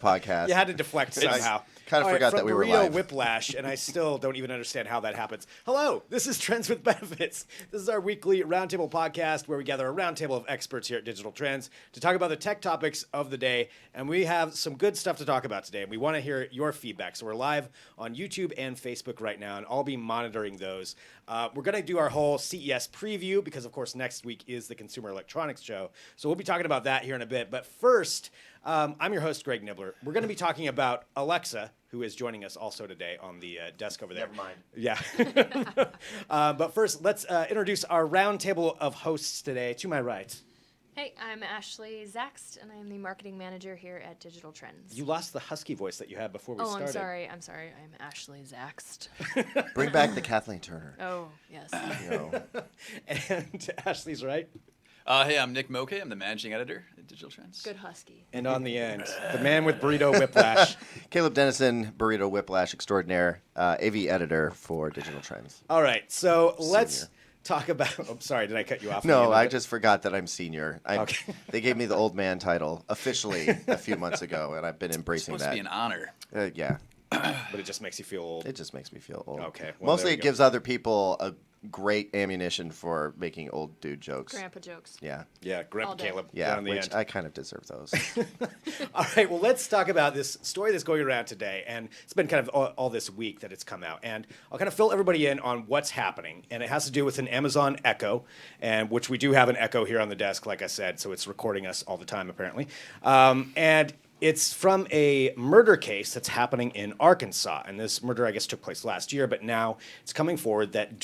podcast. You had to deflect somehow. Kind of forgot that we were Burrito live. Whiplash, and I still don't even understand how that happens. Hello, this is Trends with Benefits. This is our weekly roundtable podcast where we gather a roundtable of experts here at Digital Trends to talk about the tech topics of the day. And we have some good stuff to talk about today. And we want to hear your feedback. So we're live on YouTube and Facebook right now, and I'll be monitoring those. We're going to do our whole CES preview because, of course, next week is the Consumer Electronics Show. So we'll be talking about that here in a bit. But first, I'm your host, Greg Nibbler. We're going to be talking about Alexa, who is joining us also today on the desk over there. Never mind. Yeah. But first, let's introduce our roundtable of hosts today. To my right. Hey, I'm Ashley Zaxt, and I'm the marketing manager here at Digital Trends. You lost the husky voice that you had before we started. I'm sorry. I'm Ashley Zaxt. Bring back the Kathleen Turner. Oh, yes. You know. And Ashley's right. Hey, I'm Nick Moke. I'm the managing editor at Digital Trends. Good husky. And on the end, the man with Burrito Whiplash. Caleb Dennison, Burrito Whiplash extraordinaire, AV editor for Digital Trends. All right, so let's Senior. talk about... I'm sorry, did I cut you off? No, I just forgot that I'm senior. Okay. They gave me the old man title officially a few months ago, and I've been embracing It's supposed that. to be an honor. Yeah, But it just makes you feel old. it just makes me feel old. Okay, well, Mostly there we it go. gives other people a great ammunition for making old dude jokes. Grandpa jokes. Yeah. Yeah, Grandpa All day. Caleb. Yeah, down on the which end. I kind of deserve those. All right, well, let's talk about this story that's going around today. And it's been kind of all this week that it's come out. And I'll kind of fill everybody in on what's happening. And it has to do with an Amazon Echo, and which we do have an Echo here on the desk, like I said. So it's recording us all the time, apparently. And it's from a murder case that's happening in Arkansas. And this murder, I guess, took place last year. But now it's coming forward that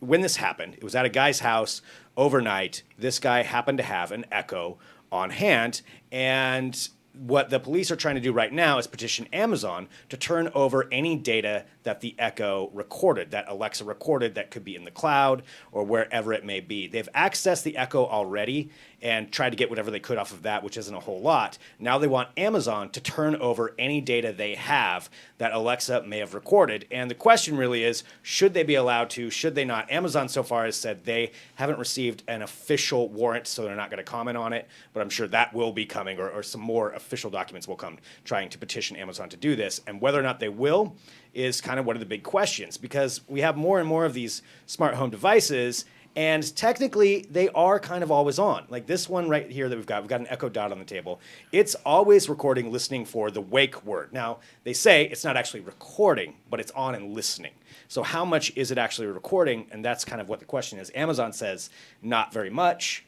when this happened, it was at a guy's house overnight. This guy happened to have an Echo on hand. And what the police are trying to do right now is petition Amazon to turn over any data that the Echo recorded, that Alexa recorded, that could be in the cloud or wherever it may be. They've accessed the Echo already and tried to get whatever they could off of that, which isn't a whole lot. Now they want Amazon to turn over any data they have that Alexa may have recorded. And the question really is, should they be allowed to? Should they not? Amazon so far has said they haven't received an official warrant, so they're not going to comment on it. But I'm sure that will be coming, or some more official documents will come trying to petition Amazon to do this. And whether or not they will is kind of one of the big questions, because we have more and more of these smart home devices, and technically they are kind of always on. Like this one right here that we've got an Echo Dot on the table. It's always recording, listening for the wake word. Now, they say it's not actually recording, but it's on and listening. So how much is it actually recording? And that's kind of what the question is. Amazon says not very much,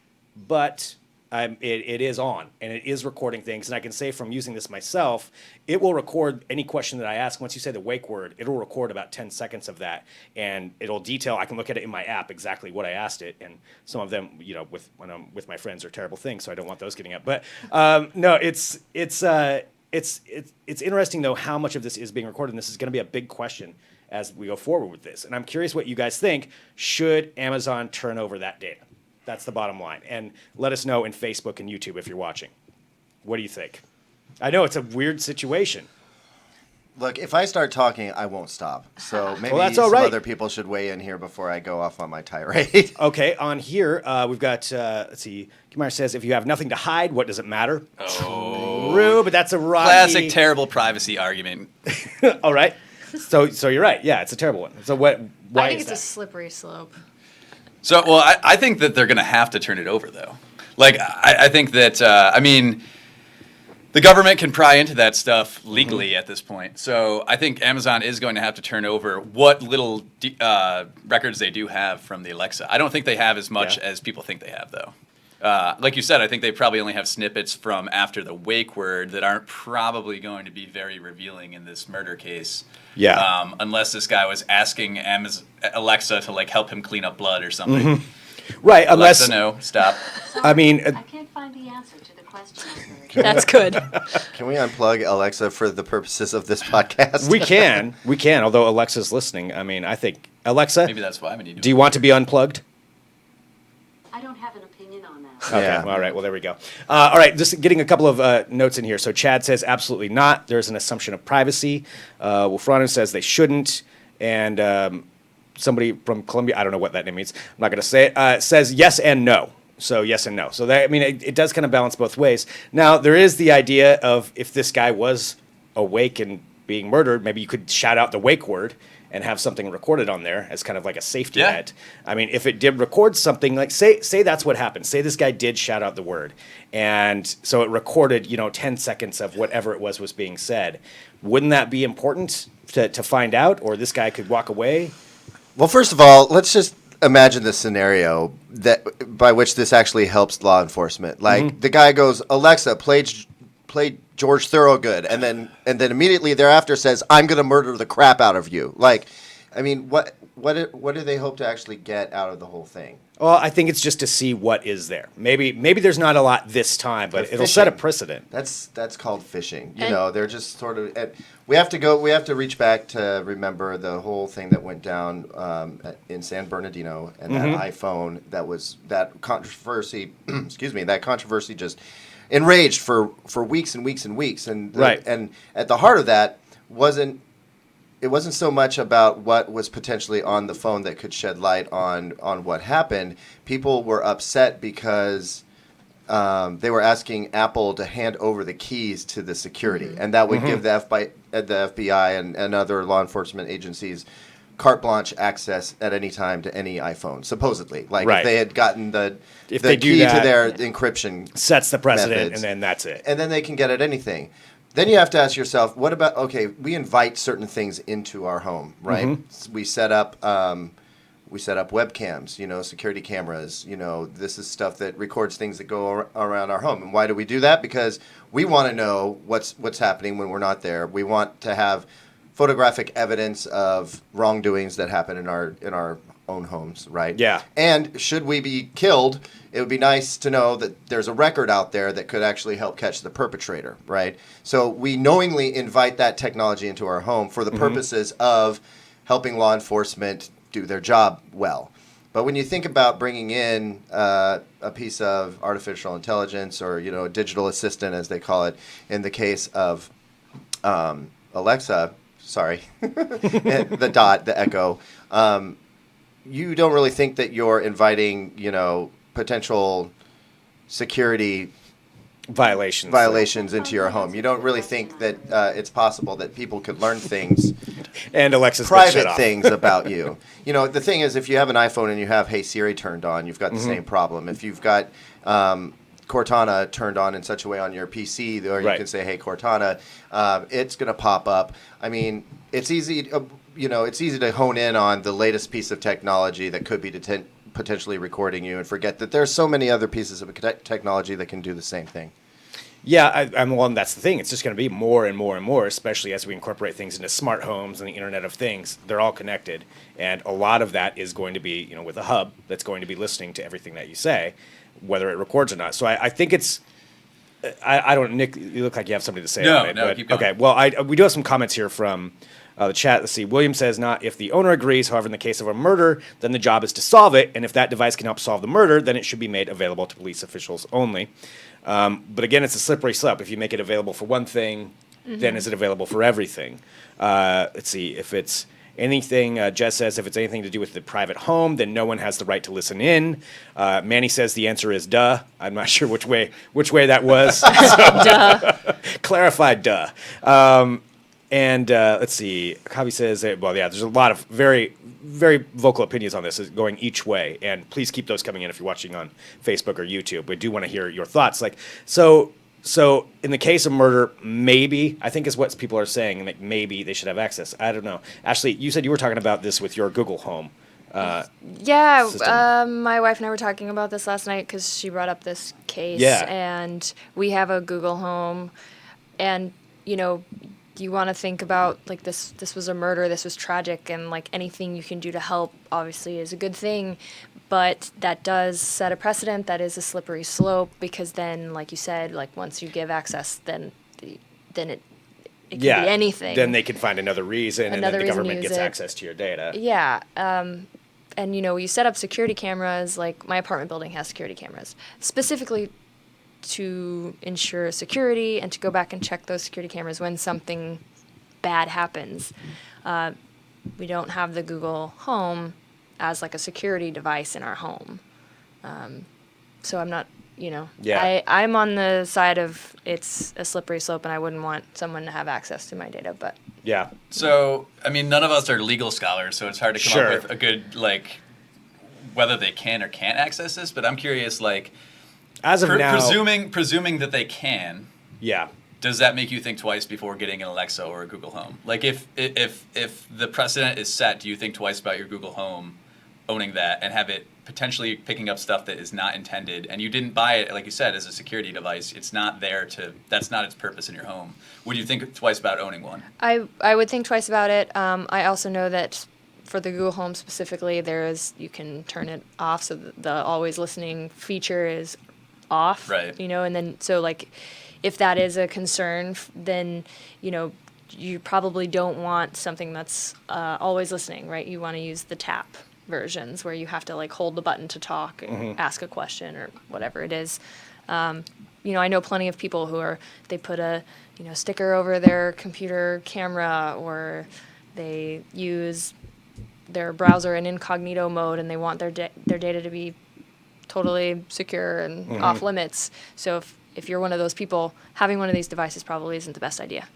but it is on, and it is recording things. And I can say from using this myself, it will record any question that I ask. Once you say the wake word, it'll record about 10 seconds of that, and it'll detail. I can look at it in my app exactly what I asked it, and some of them, when I'm with my friends, are terrible things, so I don't want those getting up. But no, it's interesting though how much of this is being recorded, and this is going to be a big question as we go forward with this. And I'm curious what you guys think. Should Amazon turn over that data? That's the bottom line. And let us know in Facebook and YouTube if you're watching. What do you think? I know it's a weird situation. Look, if I start talking, I won't stop. So maybe that's all some right. other people should weigh in here before I go off on my tirade. Okay, on here, we've got, let's see, Kimar says, if you have nothing to hide, what does it matter? Oh. True, but that's a Rodney. Classic terrible privacy argument. All right. So you're right. Yeah, it's a terrible one. So why I think is it's a that? slippery slope. So, well, I think that they're going to have to turn it over, though. Like, I think that, the government can pry into that stuff legally at this point. So I think Amazon is going to have to turn over what little records they do have from the Alexa. I don't think they have as much as people think they have, though. Like you said, I think they probably only have snippets from after the wake word that aren't probably going to be very revealing in this murder case. Yeah. Unless this guy was asking Alexa to, like, help him clean up blood or something. Right, unless... Alexa, no, stop. I mean... I can't find the answer to the question. That's good. Can we unplug Alexa for the purposes of this podcast? We can, although Alexa's listening. I mean, I think... Alexa, Maybe that's why we need to. do you want to be unplugged? I don't have an opinion on that. Okay, Yeah. all right, well, there we go. All right, just getting a couple of notes in here. So Chad says absolutely not. There's an assumption of privacy. Wolfrano says they shouldn't. And somebody from Colombia, I don't know what that name means. I'm not going to say it, says yes and no. So yes and no. So that, I mean, it does kind of balance both ways. Now there is the idea of if this guy was awake and being murdered, maybe you could shout out the wake word and have something recorded on there as kind of like a safety Yeah. net. I mean, if it did record something, like say that's what happened. Say this guy did shout out the word, and so it recorded 10 seconds of whatever it was being said. Wouldn't that be important to find out, or this guy could walk away? Well, first of all, let's just imagine the scenario that by which this actually helps law enforcement. Like the guy goes, "Alexa, play George Thorogood," and then immediately thereafter says, "I'm going to murder the crap out of you." Like, I mean, what do they hope to actually get out of the whole thing? Well, I think it's just to see what is there. Maybe there's not a lot this time, but But it'll set a phishing. precedent. That's called phishing. And- They're just sort of. We have to reach back to remember the whole thing that went down in San Bernardino and that iPhone that controversy. Excuse me, that controversy just enraged for weeks and weeks and weeks. And Right. and at the heart of that wasn't so much about what was potentially on the phone that could shed light on what happened. People were upset because they were asking Apple to hand over the keys to the security, and that would give the FBI and other law enforcement agencies carte blanche access at any time to any iPhone, supposedly. Like Right. if they had gotten If the they do key to that- their encryption Sets the precedent, methods. and then that's it. and then they can get at anything. Then you have to ask yourself, what about, okay, we invite certain things into our home, right? We set up webcams, security cameras, this is stuff that records things that go around our home. And why do we do that? Because we want to know what's happening when we're not there. We want to have photographic evidence of wrongdoings that happen in our own homes, right? Yeah. And should we be killed, it would be nice to know that there's a record out there that could actually help catch the perpetrator, right? So we knowingly invite that technology into our home for the purposes of helping law enforcement do their job well. But when you think about bringing in a piece of artificial intelligence or, a digital assistant, as they call it, in the case of Alexa, sorry, the Echo, you don't really think that you're inviting, potential security Violations. into your home. You don't really think that it's possible that people could learn things, And Alexa's been shut private off. things about you. The thing is, if you have an iPhone and you have Hey Siri turned on, you've got the same problem. If you've got Cortana turned on in such a way on your PC, or you Right. can say, "Hey Cortana," it's going to pop up. I mean, it's easy. It's easy to hone in on the latest piece of technology that could be potentially recording you, and forget that there's so many other pieces of technology that can do the same thing. Yeah, well, and that's the thing. It's just going to be more and more and more, especially as we incorporate things into smart homes and the Internet of Things. They're all connected, and a lot of that is going to be, with a hub that's going to be listening to everything that you say, whether it records or not. So I think it's. I don't, Nick. You look like you have something to say No, on it. no, but, keep going. Okay, well, we do have some comments here from the chat. Let's see. William says, "Not if the owner agrees. However, in the case of a murder, then the job is to solve it, and if that device can help solve the murder, then it should be made available to police officials only." But again, it's a slippery slope. If you make it available for one thing, then is it available for everything? Let's see. If it's anything, Jess says, if it's anything to do with the private home, then no one has the right to listen in. Manny says the answer is duh. I'm not sure which way that was. Duh. Clarified duh. And let's see. Kavi says, there's a lot of very, very vocal opinions on this going each way. And please keep those coming in if you're watching on Facebook or YouTube. We do want to hear your thoughts. So in the case of murder, maybe, I think is what people are saying, like maybe they should have access. I don't know. Ashley, you said you were talking about this with your Google Home. Yeah, System. my wife and I were talking about this last night because she brought up this case. Yeah. And we have a Google Home. And, you want to think about, like, this was a murder, this was tragic, and, like, anything you can do to help obviously is a good thing. But that does set a precedent. That is a slippery slope because then, like you said, like, once you give access, then it can be anything. Then they can find another reason, and Another then the reason to government use gets it. access to your data. Yeah. And, you set up security cameras, like my apartment building has security cameras, specifically to ensure security and to go back and check those security cameras when something bad happens. We don't have the Google Home as like a security device in our home. So I'm not, Yeah. I'm on the side of it's a slippery slope, and I wouldn't want someone to have access to my data. But Yeah. So, I mean, none of us are legal scholars, so it's hard to come Sure. up with a good, like, whether they can or can't access this. But I'm curious, like, As of now, presuming that they can, yeah. does that make you think twice before getting an Alexa or a Google Home? Like, if the precedent is set, do you think twice about your Google Home owning that and have it potentially picking up stuff that is not intended, and you didn't buy it, like you said, as a security device? It's not there that's not its purpose in your home. Would you think twice about owning one? I would think twice about it. I also know that for the Google Home specifically, you can turn it off, so the always listening feature is off. Right. And then so like, if that is a concern, then you probably don't want something that's always listening, right? You want to use the tap versions where you have to like hold the button to talk and ask a question or whatever it is. I know plenty of people they put a sticker over their computer camera, or they use their browser in incognito mode, and they want their data to be totally secure and off limits. So if you're one of those people, having one of these devices probably isn't the best idea.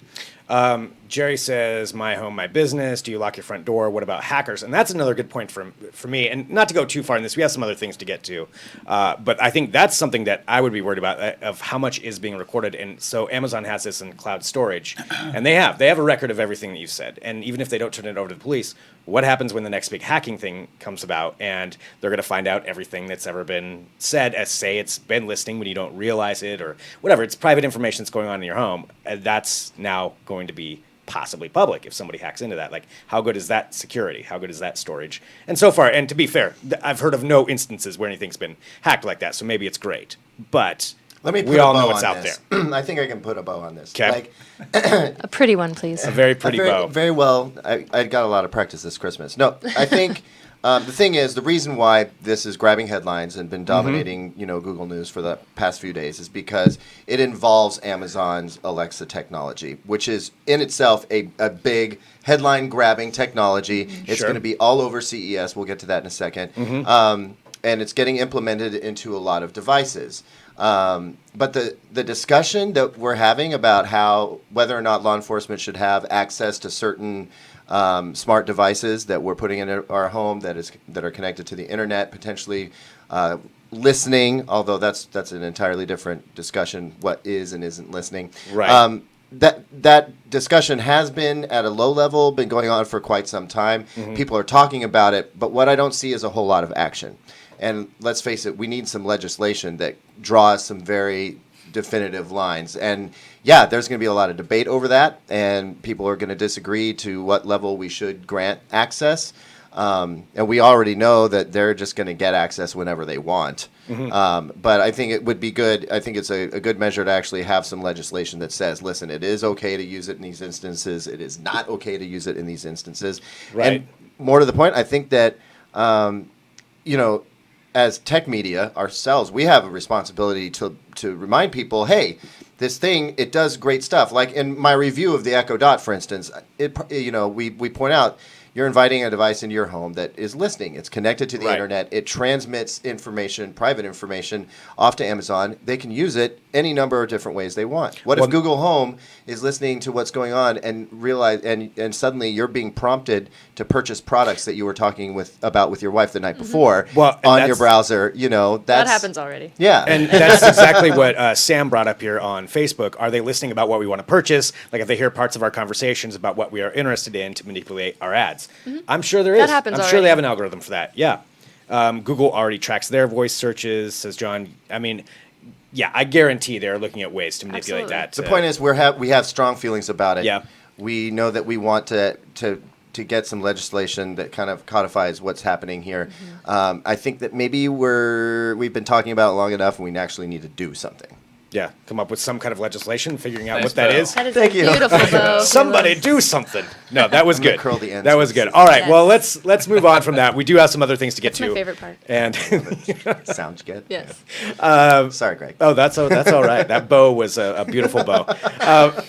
Jerry says, my home, my business. Do you lock your front door? What about hackers? And that's another good point for me. And not to go too far in this, we have some other things to get to. But I think that's something that I would be worried about, of how much is being recorded. And so Amazon has this in cloud storage. And they have a record of everything that you said. And even if they don't turn it over to the police, what happens when the next big hacking thing comes about and they're going to find out everything that's ever been said, as say it's been listening when you don't realize it, or whatever? It's private information that's going on in your home. And that's now going to be possibly public if somebody hacks into that. Like, how good is that security? How good is that storage? And so far, and to be fair, I've heard of no instances where anything's been hacked like that, so maybe it's great. But we all know it's out there. I think I can put a bow on this. 'Kay. Like, A pretty one, please. A very pretty bow. very well. I got a lot of practice this Christmas. No, I think the thing is, the reason why this is grabbing headlines and been dominating, Google News for the past few days is because it involves Amazon's Alexa technology, which is in itself a big headline grabbing technology. It's Sure. going to be all over CES. We'll get to that in a second. And it's getting implemented into a lot of devices. But the discussion that we're having about whether or not law enforcement should have access to certain smart devices that we're putting in our home that are connected to the internet, potentially listening, although that's an entirely different discussion, what is and isn't listening. Right. That discussion has been at a low level, been going on for quite some time. People are talking about it, but what I don't see is a whole lot of action. And let's face it, we need some legislation that draws some very definitive lines. And yeah, there's going to be a lot of debate over that, and people are going to disagree to what level we should grant access. And we already know that they're just going to get access whenever they want. But I think it would be good. I think it's a good measure to actually have some legislation that says, listen, it is okay to use it in these instances. It is not okay to use it in these instances. Right. And more to the point, I think that, as tech media ourselves, we have a responsibility to remind people, hey, this thing, it does great stuff. Like in my review of the Echo Dot, for instance, we point out, you're inviting a device into your home that is listening. It's connected to the internet. It transmits information, private information, off to Amazon. They can use it any number of different ways they want. What if Google Home is listening to what's going on and realize and suddenly you're being prompted to purchase products that you were talking about with your wife the night before on your browser? That happens already. Yeah. And that's exactly what Sam brought up here on Facebook. Are they listening about what we want to purchase? Like if they hear parts of our conversations about what we are interested in to manipulate our ads. I'm sure there is. That happens I'm sure already. they have an algorithm for that. Yeah. Google already tracks their voice searches, says John. I mean, yeah, I guarantee they're looking at ways to manipulate Absolutely. that. The point is, we have strong feelings about it. Yeah. We know that we want to get some legislation that kind of codifies what's happening here. I think that maybe we've been talking about it long enough, and we actually need to do something. come up with some kind of legislation, figuring out Nice what that bow. is. That is Thank a you. beautiful bow. Somebody do something. No, that was I'm gonna good. curl the ends That was with good. scissors. All right, Yes. well, let's move on from that. We do have some other things to get That's to. my favorite part. And Sounds good. Yes. Sorry, Greg. oh, that's all right. That bow was a beautiful bow.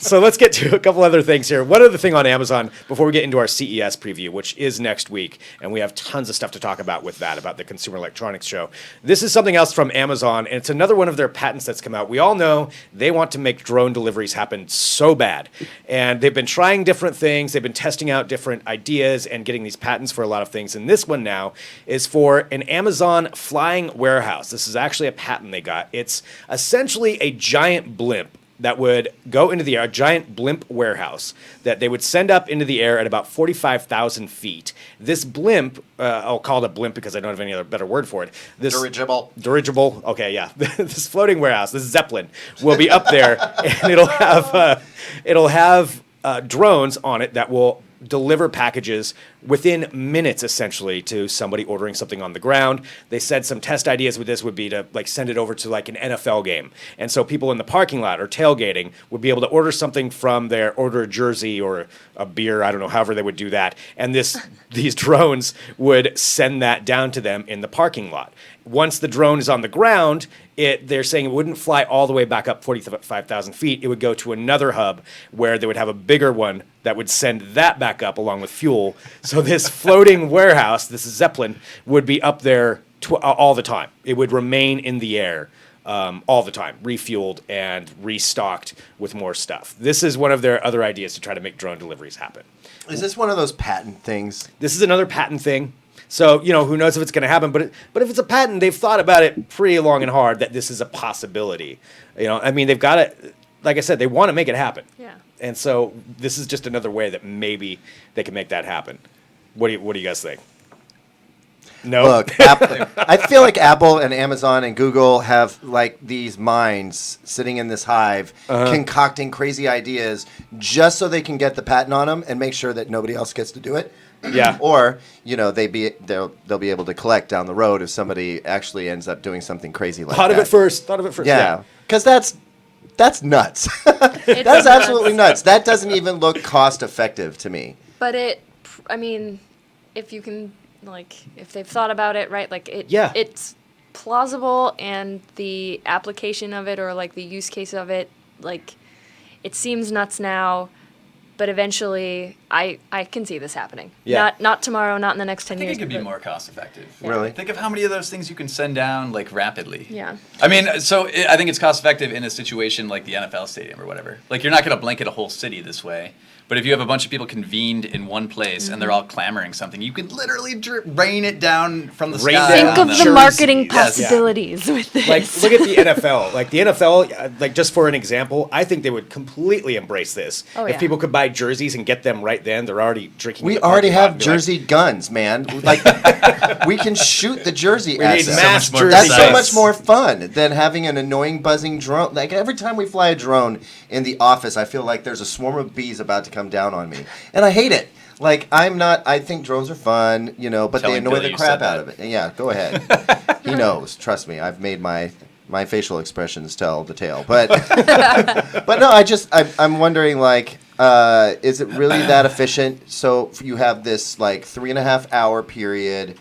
So let's get to a couple other things here. One other thing on Amazon before we get into our CES preview, which is next week, and we have tons of stuff to talk about with that, about the Consumer Electronics Show. This is something else from Amazon, and it's another one of their patents that's come out. We all know they want to make drone deliveries happen so bad, and they've been trying different things. They've been testing out different ideas and getting these patents for a lot of things. And this one now is for an Amazon flying warehouse. This is actually a patent they got. It's essentially a giant blimp that would go into the air, a giant blimp warehouse that they would send up into the air at about 45,000 feet. This blimp, I'll call it a blimp because I don't have any other better word for it. This Dirigible. Okay, yeah. This floating warehouse, this Zeppelin, will be up there, and it'll have drones on it that will deliver packages within minutes, essentially, to somebody ordering something on the ground. They said some test ideas with this would be to like send it over to like an NFL game, and so people in the parking lot or tailgating would be able to order something from there, order a jersey or a beer, I don't know, however they would do that, and these drones would send that down to them in the parking lot. Once the drone is on the ground, they're saying it wouldn't fly all the way back up 45,000 feet. It would go to another hub where they would have a bigger one that would send that back up along with fuel. So this floating warehouse, this Zeppelin, would be up there all the time. It would remain in the air all the time, refueled and restocked with more stuff. This is one of their other ideas to try to make drone deliveries happen. Is this one of those patent things? This is another patent thing. So, who knows if it's going to happen, but if it's a patent, they've thought about it pretty long and hard that this is a possibility. They've got it, like I said, they want to make it happen. Yeah. And so this is just another way that maybe they can make that happen. What do you guys think? No. Look, I feel like Apple and Amazon and Google have like these minds sitting in this hive, concocting crazy ideas just so they can get the patent on them and make sure that nobody else gets to do it. Yeah. Or they'll be able to collect down the road if somebody actually ends up doing something crazy like Thought that. of it first. Yeah, because that's nuts. That's absolutely nuts. That doesn't even look cost effective to me. But if you can, if they've thought about it, right, Yeah. it's plausible, and the application of it or the use case of it, it seems nuts now, but eventually I can see this happening. Yeah. Not tomorrow, not in the next 10 I think years. it could be but- more cost effective. Really? Think of how many of those things you can send down rapidly. Yeah. I mean, I think it's cost effective in a situation like the NFL stadium or whatever. You're not going to blanket a whole city this way. But if you have a bunch of people convened in one place and they're all clamoring something, you can literally rain it down from the Rain sky. down Think on of them. the marketing Yes. Yeah. possibilities with this. Look at the NFL. The NFL, just for an example, I think they would completely embrace this. Oh, if yeah. people could buy jerseys and get them right then, they're already drinking. We in the already parking lot have and be like, jersey guns, man. We can shoot the jersey We at need them. mass more jersey That's so guns. much more fun than having an annoying buzzing drone. Every time we fly a drone in the office, I feel like there's a swarm of bees about to come down on me, and I hate it. I think drones are fun, but Telling they annoy Billy the you crap said out of it. Yeah, go ahead. He knows. Trust me. I've made my facial expressions tell the tale. But but no, I'm wondering is it really that efficient? So you have this 3.5 hour period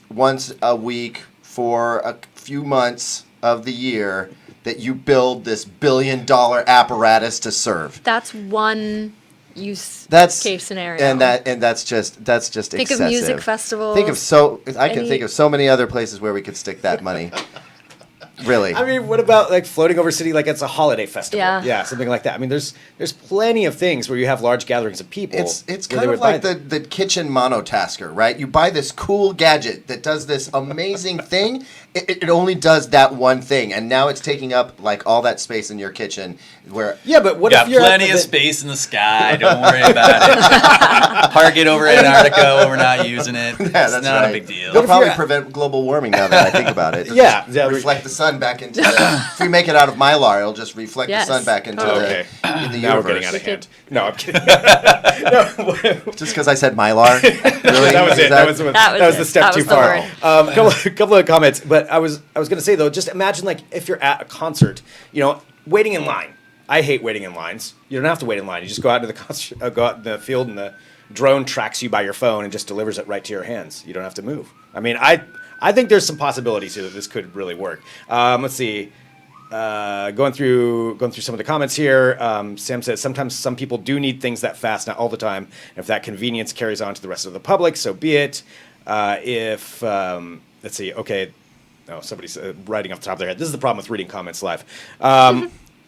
once a week for a few months of the year that you build this $1 billion apparatus to serve. That's one use That's case scenario. and that's just Think excessive. of music festivals. I can think of so many other places where we could stick that money. Really. I mean, what about floating over city like it's a holiday festival? Yeah. Something like that. I mean, there's plenty of things where you have large gatherings of people. It's where kind they of would buy like the kitchen monotasker, right? You buy this cool gadget that does this amazing thing. It only does that one thing, and now it's taking up all that space in your kitchen. Where Yeah, but what Got if you're plenty of space in the sky. Don't worry about it. Park it over Antarctica. We're not using it. Yeah, It's that's not right. a big deal. It'll probably you're- prevent global warming now that I think about it. It'll Yeah, just yeah, reflect the sun back into the... If we make it out of Mylar, it'll just reflect Yes, the sun back into totally. Okay. in the Now universe. we're getting out of We hand. No, I'm kidding. Just because I said Mylar? Really? That was Is it. That was the it. step That too was the far. word. Couple of comments, but I was going to say though, just imagine if you're at a concert, waiting in line, I hate waiting in lines. You don't have to wait in line. You just go out into go out in the field, and the drone tracks you by your phone and just delivers it right to your hands. You don't have to move. I mean, I think there's some possibilities here that this could really work. Let's see. Going through some of the comments here. Sam says sometimes some people do need things that fast, not all the time. And if that convenience carries on to the rest of the public, so be it. Let's see. Okay. Oh, somebody's writing off the top of their head. This is the problem with reading comments live.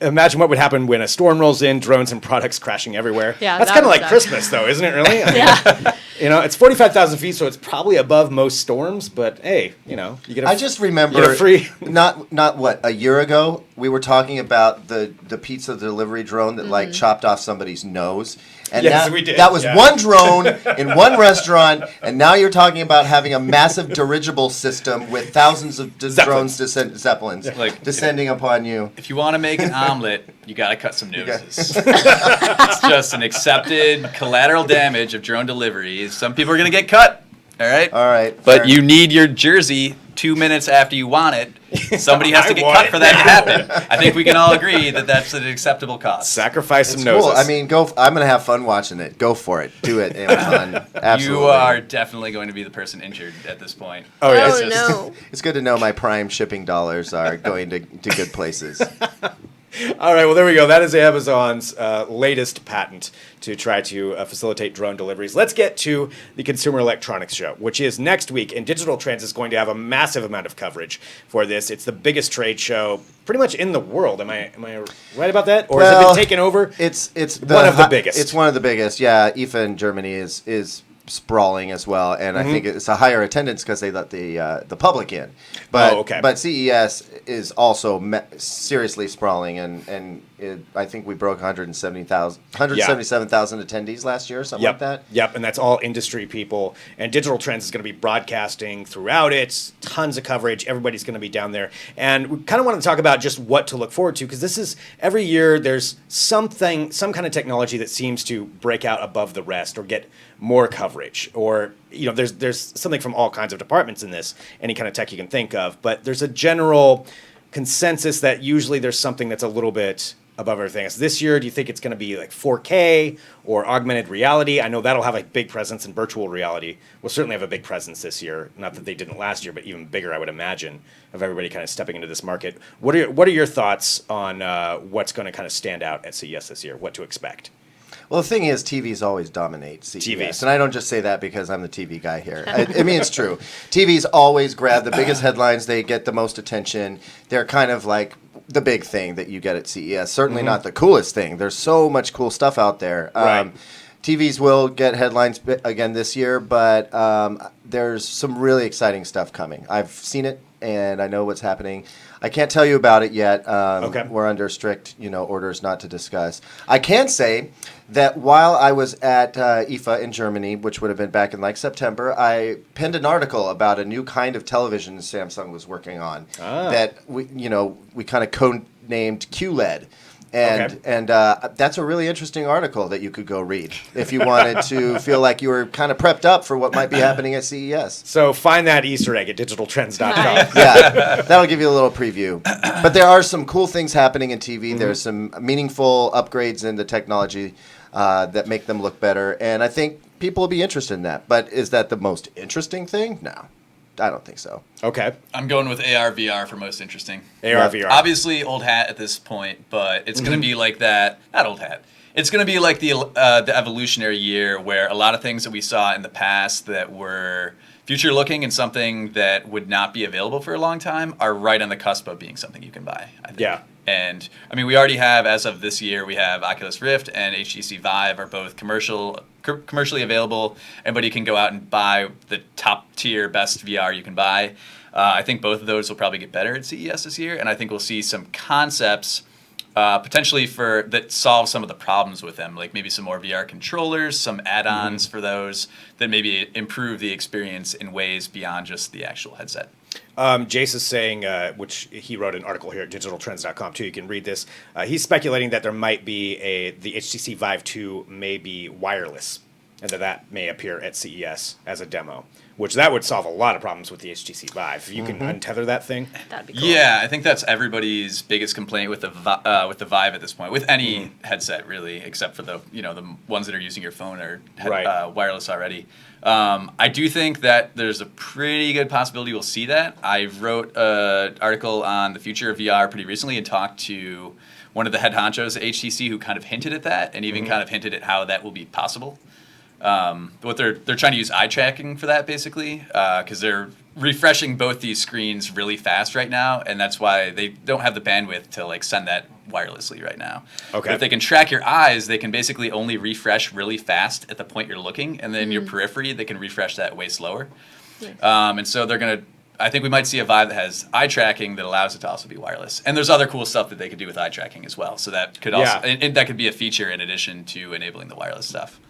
Imagine what would happen when a storm rolls in, drones and products crashing everywhere. Yeah, that's that kind of would like suck. Christmas, though, isn't it? Really? I mean, Yeah. it's 45,000 feet, so it's probably above most storms. But hey, you get. I just remember you get a free. not what, a year ago we were talking about the pizza delivery drone that like chopped off somebody's nose. And Yes, we did, that was yeah. one drone in one restaurant, and now you're talking about having a massive dirigible system with thousands of drones, zeppelins, descending upon you. If you want to make an omelet, you got to cut some noses. It's just an accepted collateral damage of drone deliveries. Some people are going to get cut. All right. All right. But you need your jersey 2 minutes after you want it. Somebody has to get want cut it for that to happen. I think we can all agree that that's an acceptable cost. Sacrifice some It's noses. cool. I mean, I'm gonna have fun watching it. Go for it. Do it, Amazon. Absolutely. You are definitely going to be the person injured at this point. Oh, yeah. Oh no. It's good to know my Prime shipping dollars are going to good places. All right, well, there we go. That is Amazon's latest patent to try to facilitate drone deliveries. Let's get to the Consumer Electronics Show, which is next week, and Digital Trends is going to have a massive amount of coverage for this. It's the biggest trade show pretty much in the world. Am I right about that? Or has it been taken over? It's one of the biggest. It's one of the biggest. Yeah, IFA in Germany is sprawling as well, and I think it's a higher attendance because they let the public in. But but CES is also seriously sprawling, and I think we broke 177,000 attendees last year, something like that. Yep, and that's all industry people. And Digital Trends is going to be broadcasting throughout it. Tons of coverage. Everybody's going to be down there. And we kind of want to talk about just what to look forward to, because this is every year there's some kind of technology that seems to break out above the rest or get more coverage, or there's something from all kinds of departments in this, any kind of tech you can think of, but there's a general consensus that usually there's something that's a little bit above everything else. This year, do you think it's going to be like 4K or augmented reality? I know that'll have a big presence in virtual reality. Will certainly have a big presence this year. Not that they didn't last year, but even bigger, I would imagine, of everybody kind of stepping into this market. What are your thoughts on what's going to kind of stand out at CES this year? What to expect? Well, the thing is, TVs always dominate CES. TVs. And I don't just say that because I'm the TV guy here. I mean, it's true. TVs always grab the biggest headlines. They get the most attention. They're kind of like the big thing that you get at CES. Certainly not the coolest thing. There's so much cool stuff out there. Right. TVs will get headlines again this year, but there's some really exciting stuff coming. I've seen it, and I know what's happening. I can't tell you about it yet. Okay. We're under strict, orders not to discuss. I can say that while I was at IFA in Germany, which would have been back in like September, I penned an article about a new kind of television Samsung was working on that we kind of codenamed QLED. And that's a really interesting article that you could go read if you wanted to feel like you were kind of prepped up for what might be happening at CES. So find that Easter egg at digitaltrends.com. Nice. Yeah, that'll give you a little preview. But there are some cool things happening in TV. There's some meaningful upgrades in the technology that make them look better. And I think people will be interested in that. But is that the most interesting thing? No. I don't think so. Okay. I'm going with AR VR for most interesting. AR VR. Obviously, old hat at this point, but it's going to be like that. Not old hat. It's going to be like the evolutionary year where a lot of things that we saw in the past that were future looking and something that would not be available for a long time are right on the cusp of being something you can buy, I think. Yeah. And I mean, we already have, as of this year, we have Oculus Rift and HTC Vive are both commercially available. Anybody can go out and buy the top tier best VR you can buy. I think both of those will probably get better at CES this year, and I think we'll see some concepts potentially that solve some of the problems with them, like maybe some more VR controllers, some add-ons for those that maybe improve the experience in ways beyond just the actual headset. Jace is saying, which he wrote an article here at digitaltrends.com too, you can read this. He's speculating that there might be the HTC Vive 2 may be wireless. and that may appear at CES as a demo, which that would solve a lot of problems with the HTC Vive. If you can untether that thing. That'd be cool. Yeah, I think that's everybody's biggest complaint with the Vive at this point, with any headset really, except for the ones that are using your phone or wireless already. I do think that there's a pretty good possibility we'll see that. I wrote an article on the future of VR pretty recently and talked to one of the head honchos at HTC who kind of hinted at that and even kind of hinted at how that will be possible. What they're trying to use eye tracking for that basically, because they're refreshing both these screens really fast right now, and that's why they don't have the bandwidth to like send that wirelessly right now. Okay. But if they can track your eyes, they can basically only refresh really fast at the point you're looking, and then your periphery, they can refresh that way slower. Nice. And so they're gonna. I think we might see a Vive that has eye tracking that allows it to also be wireless. And there's other cool stuff that they could do with eye tracking as well. So that could also and that could be a feature in addition to enabling the wireless stuff.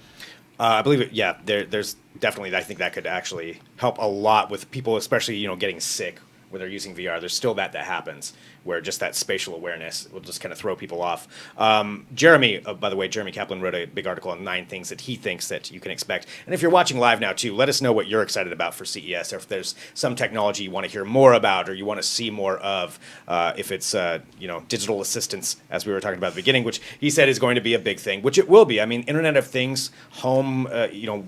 I believe it. Yeah, there's definitely. I think that could actually help a lot with people, especially getting sick when they're using VR. There's still that happens where just that spatial awareness will just kind of throw people off. Jeremy, by the way, Jeremy Kaplan wrote a big article on 9 things that he thinks that you can expect. And if you're watching live now too, let us know what you're excited about for CES, or if there's some technology you want to hear more about or you want to see more of. If it's digital assistants, as we were talking about at the beginning, which he said is going to be a big thing, which it will be. I mean, Internet of Things, home,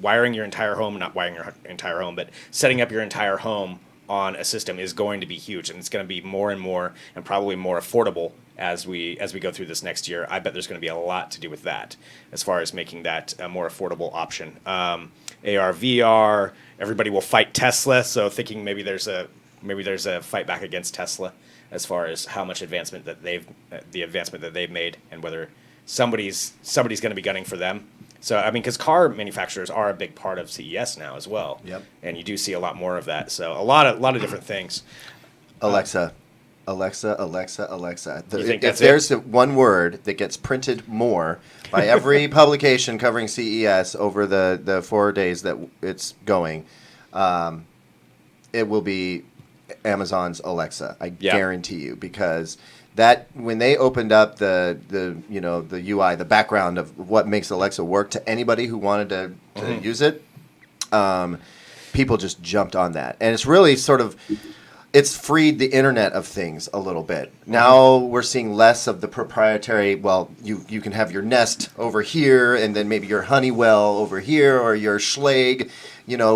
wiring your entire home, not wiring your entire home, but setting up your entire home on a system is going to be huge, and it's going to be more and more and probably more affordable as we go through this next year. I bet there's going to be a lot to do with that as far as making that a more affordable option. AR, VR, everybody will fight Tesla, so thinking maybe there's a fight back against Tesla as far as how much advancement that they've made, and whether somebody's going to be gunning for them. So, I mean, because car manufacturers are a big part of CES now as well. Yep. And you do see a lot more of that. So, a lot of different things. Alexa. Alexa, Alexa, Alexa. You think If that's there's one word that gets printed more by every publication covering CES over the 4 days that it's going, it will be Amazon's Alexa. I guarantee you, because that when they opened up the UI, the background of what makes Alexa work to anybody who wanted to use it, people just jumped on that, and it's really it's freed the Internet of Things a little bit. Now we're seeing less of the proprietary. Well, you can have your Nest over here, and then maybe your Honeywell over here, or your Schlage,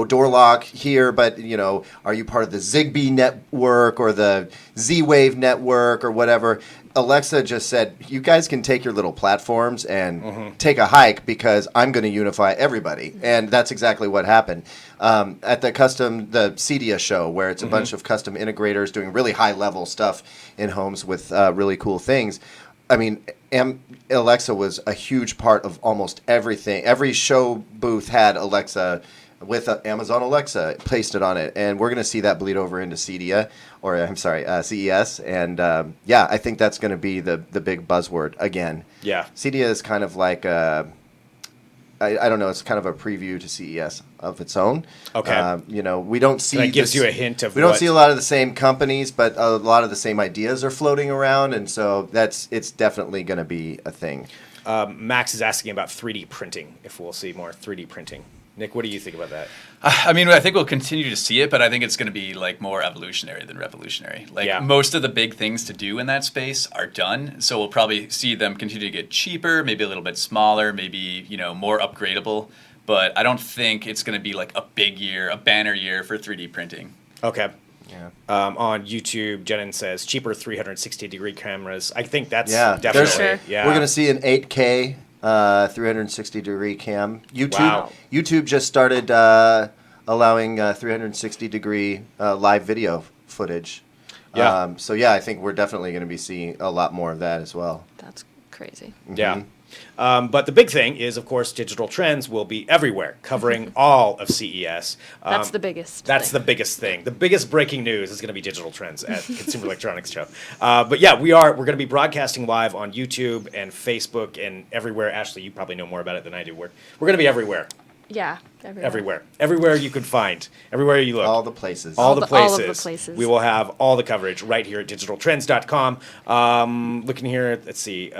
door lock here. But are you part of the Zigbee network or the Z-Wave network or whatever? Alexa just said, you guys can take your little platforms and take a hike, because I'm going to unify everybody. And that's exactly what happened. At the CEDIA show, where it's a bunch of custom integrators doing really high-level stuff in homes with really cool things. I mean, Alexa was a huge part of almost everything. Every show booth had Alexa with Amazon Alexa pasted on it, and we're going to see that bleed over into CEDIA, or CES, and I think that's going to be the big buzzword again. Yeah, CEDIA is kind of like I don't know, it's kind of a preview to CES of its own. Okay. We don't see. That gives you a hint of. We don't see a lot of the same companies, but a lot of the same ideas are floating around, and so it's definitely going to be a thing. Max is asking about 3D printing. If we'll see more 3D printing. Nick, what do you think about that? I mean, I think we'll continue to see it, but I think it's going to be like more evolutionary than revolutionary. Most of the big things to do in that space are done, so we'll probably see them continue to get cheaper, maybe a little bit smaller, maybe more upgradable. But I don't think it's going to be like a banner year for 3D printing. Okay. Yeah. On YouTube, Jenin says cheaper 360-degree cameras. I think that's Sure. definitely. Yeah. We're going to see an 8K 360-degree cam. YouTube just started allowing 360-degree live video footage. Yeah. I think we're definitely going to be seeing a lot more of that as well. That's crazy. Yeah. But the big thing is, of course, digital trends will be everywhere, covering all of CES. That's the biggest That's thing. the biggest thing. The biggest breaking news is going to be digital trends at Consumer Electronics Show. We're going to be broadcasting live on YouTube and Facebook and everywhere. Ashley, you probably know more about it than I do. We're going to be everywhere. Yeah. Everywhere you could find. Everywhere you look. All the places. All of the places. We will have all the coverage right here at digitaltrends.com. Looking here, let's see.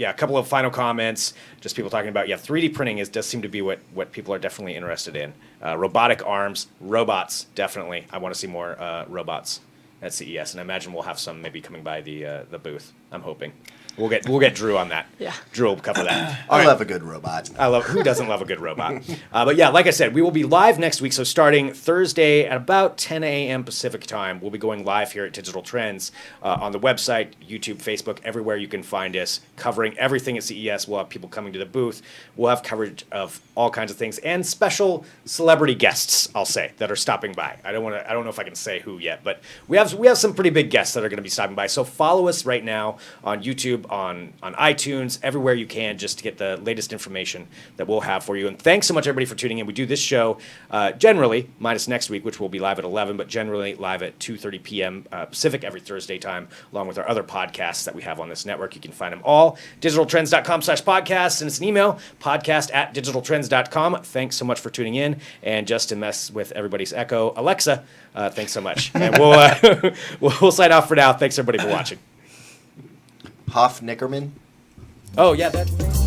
a couple of final comments. Just people talking about 3D printing does seem to be what people are definitely interested in. Robotic arms, robots, definitely. I want to see more robots at CES, and I imagine we'll have some maybe coming by the booth. I'm hoping. We'll get Drew on that. Yeah. Drew will cover that. I love a good robot. Who doesn't love a good robot? But yeah, like I said, we will be live next week. So starting Thursday at about 10 a.m. Pacific time, we'll be going live here at Digital Trends on the website, YouTube, Facebook, everywhere you can find us, covering everything at CES. We'll have people coming to the booth. We'll have coverage of all kinds of things and special celebrity guests, I'll say, that are stopping by. I don't know if I can say who yet, but we have some pretty big guests that are going to be stopping by. So follow us right now on YouTube, on iTunes, everywhere you can, just to get the latest information that we'll have for you. And thanks so much, everybody, for tuning in. We do this show generally, minus next week, which will be live at 11, but generally live at 2:30 p.m. Pacific every Thursday time, along with our other podcasts that we have on this network. You can find them all, digitaltrends.com/podcast. Send us an email, podcast@digitaltrends.com. Thanks so much for tuning in. And just to mess with everybody's echo, Alexa, thanks so much. And we'll sign off for now. Thanks, everybody, for watching. Hoff Nickerman. Oh, yeah, that.